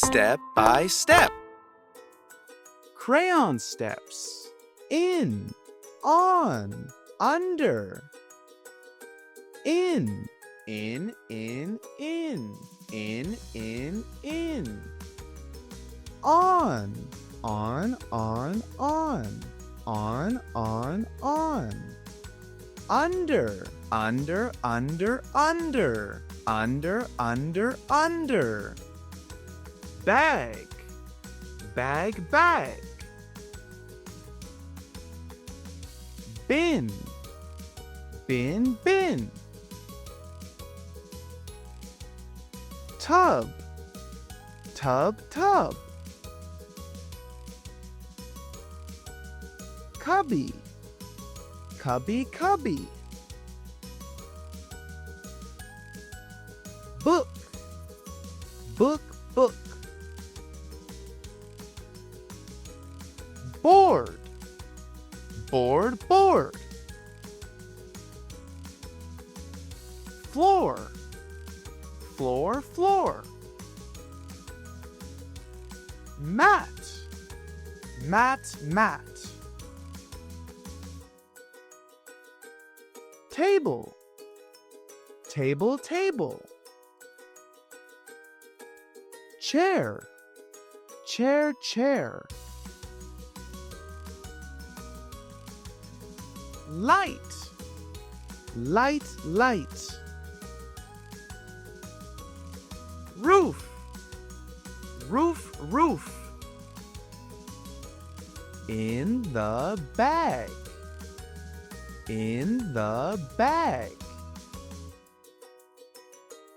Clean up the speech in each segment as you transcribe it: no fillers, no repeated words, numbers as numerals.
Step by step. Crayon steps. In, on, under. In, in. On, on. Under, under. Bag, bag. Bin, bin. Tub, tub. Cubby, cubby. Book, book. Board, board. Floor, floor. Mat. Table, table. Chair. Light. Roof. In the bag.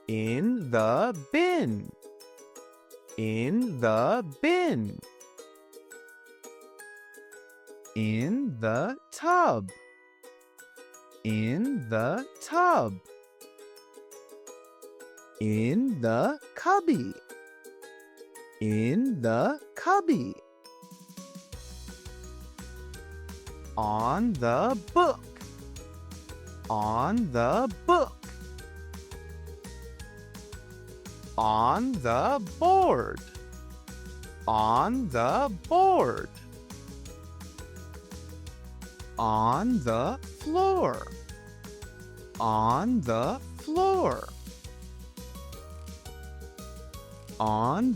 In the bin. In the tub. In the cubby. On the book. On the board. On the floor. On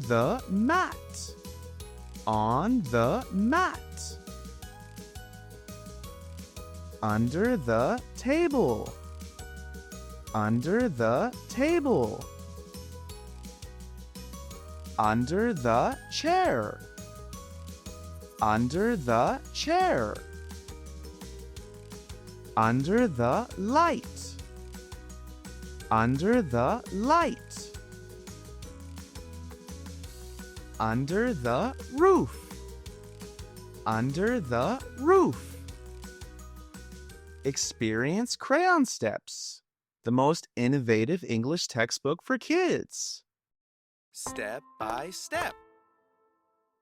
the mat. Under the table. Under the chair. Under the light. Under the roof. Experience Crayon Steps, the most innovative English textbook for kids. Step by step.